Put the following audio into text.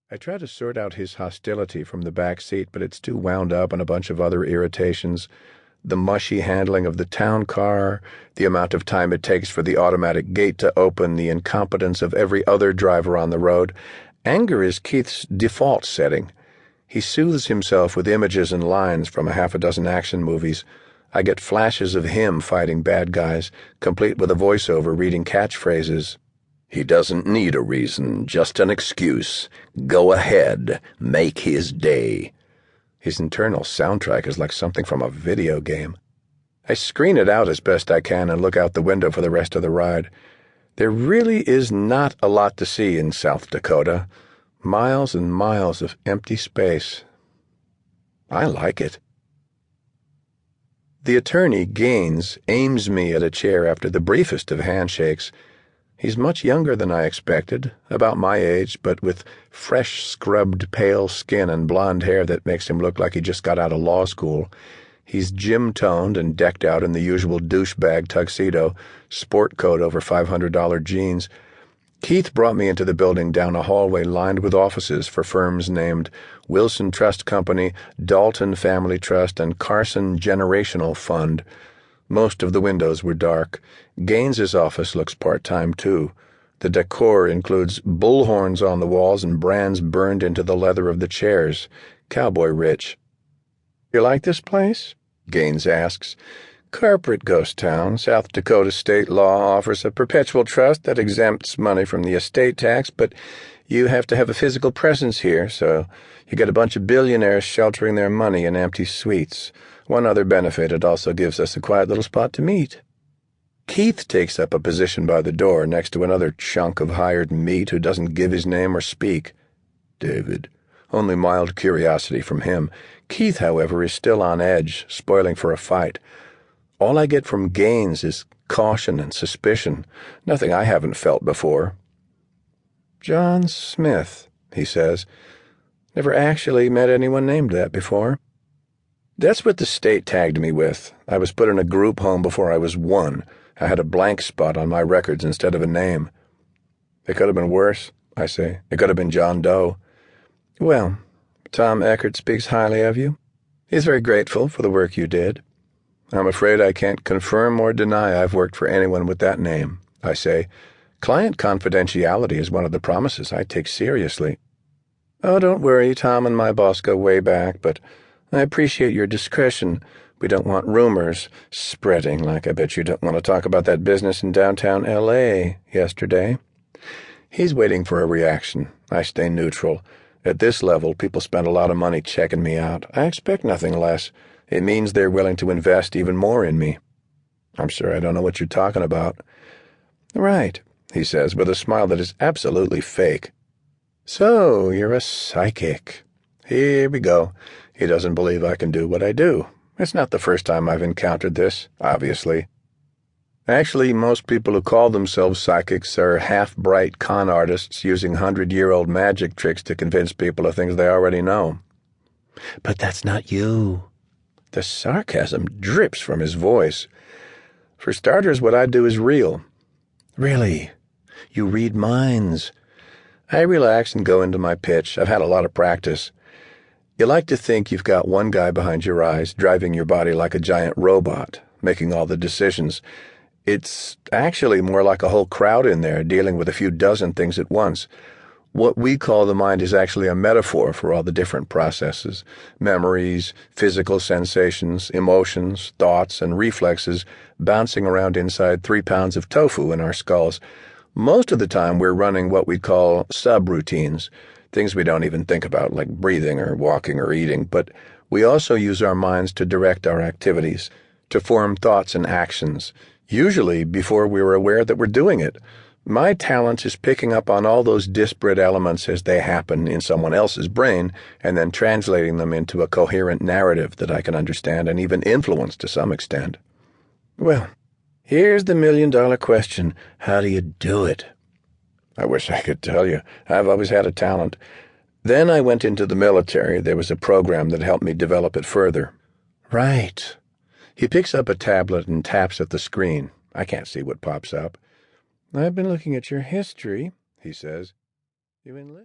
I try to sort out his hostility from the back seat, but it's too wound up on a bunch of other irritations. The mushy handling of the town car, the amount of time it takes for the automatic gate to open, the incompetence of every other driver on the road. Anger is Keith's default setting. He soothes himself with images and lines from a half a dozen action movies. I get flashes of him fighting bad guys, complete with a voiceover reading catchphrases. He doesn't need a reason, just an excuse. Go ahead, make his day. His internal soundtrack is like something from a video game. I screen it out as best I can and look out the window for the rest of the ride. There really is not a lot to see in South Dakota. Miles and miles of empty space. I like it. The attorney, Gaines, aims me at a chair after the briefest of handshakes. He's much younger than I expected, about my age, but with fresh, scrubbed, pale skin and blonde hair that makes him look like he just got out of law school. He's gym-toned and decked out in the usual douchebag tuxedo, sport coat over $500 jeans. Keith brought me into the building down a hallway lined with offices for firms named Wilson Trust Company, Dalton Family Trust, and Carson Generational Fund. Most of the windows were dark. Gaines's office looks part-time, too. The decor includes bullhorns on the walls and brands burned into the leather of the chairs. Cowboy rich. "You like this place?" Gaines asks. "Corporate ghost town. South Dakota state law offers a perpetual trust that exempts money from the estate tax, but you have to have a physical presence here, so you get a bunch of billionaires sheltering their money in empty suites. One other benefit, it also gives us a quiet little spot to meet." Keith takes up a position by the door next to another chunk of hired meat who doesn't give his name or speak. David. Only mild curiosity from him. Keith, however, is still on edge, spoiling for a fight. All I get from Gaines is caution and suspicion, nothing I haven't felt before. "John Smith," he says. "Never actually met anyone named that before." That's what the state tagged me with. I was put in a group home before I was 1. I had a blank spot on my records instead of a name. "It could have been worse," I say. "It could have been John Doe." "Well, Tom Eckert speaks highly of you. He's very grateful for the work you did." "I'm afraid I can't confirm or deny I've worked for anyone with that name," I say. "Client confidentiality is one of the promises I take seriously." "Oh, don't worry. Tom and my boss go way back, but I appreciate your discretion. We don't want rumors spreading, like I bet you don't want to talk about that business in downtown L.A. yesterday." He's waiting for a reaction. I stay neutral. At this level, people spend a lot of money checking me out. I expect nothing less. It means they're willing to invest even more in me. "I'm sure I don't know what you're talking about." "Right," he says, with a smile that is absolutely fake. "So, you're a psychic. Here we go. He doesn't believe I can do what I do. It's not the first time I've encountered this, obviously. Actually, most people who call themselves psychics are half-bright con artists using 100-year-old magic tricks to convince people of things they already know." "But that's not you." The sarcasm drips from his voice. "For starters, what I do is real." "Really? You read minds?" I relax and go into my pitch. I've had a lot of practice. You like to think you've got one guy behind your eyes, driving your body like a giant robot, making all the decisions. It's actually more like a whole crowd in there, dealing with a few dozen things at once. What we call the mind is actually a metaphor for all the different processes, memories, physical sensations, emotions, thoughts, and reflexes bouncing around inside 3 pounds of tofu in our skulls. Most of the time we're running what we call subroutines, things we don't even think about, like breathing or walking or eating, but we also use our minds to direct our activities, to form thoughts and actions, usually before we're aware that we're doing it. My talent is picking up on all those disparate elements as they happen in someone else's brain and then translating them into a coherent narrative that I can understand and even influence to some extent. Well, here's the million-dollar question. How do you do it? I wish I could tell you. I've always had a talent. Then I went into the military. There was a program that helped me develop it further. Right. He picks up a tablet and taps at the screen. I can't see what pops up. "I've been looking at your history," he says. "You enlisted?"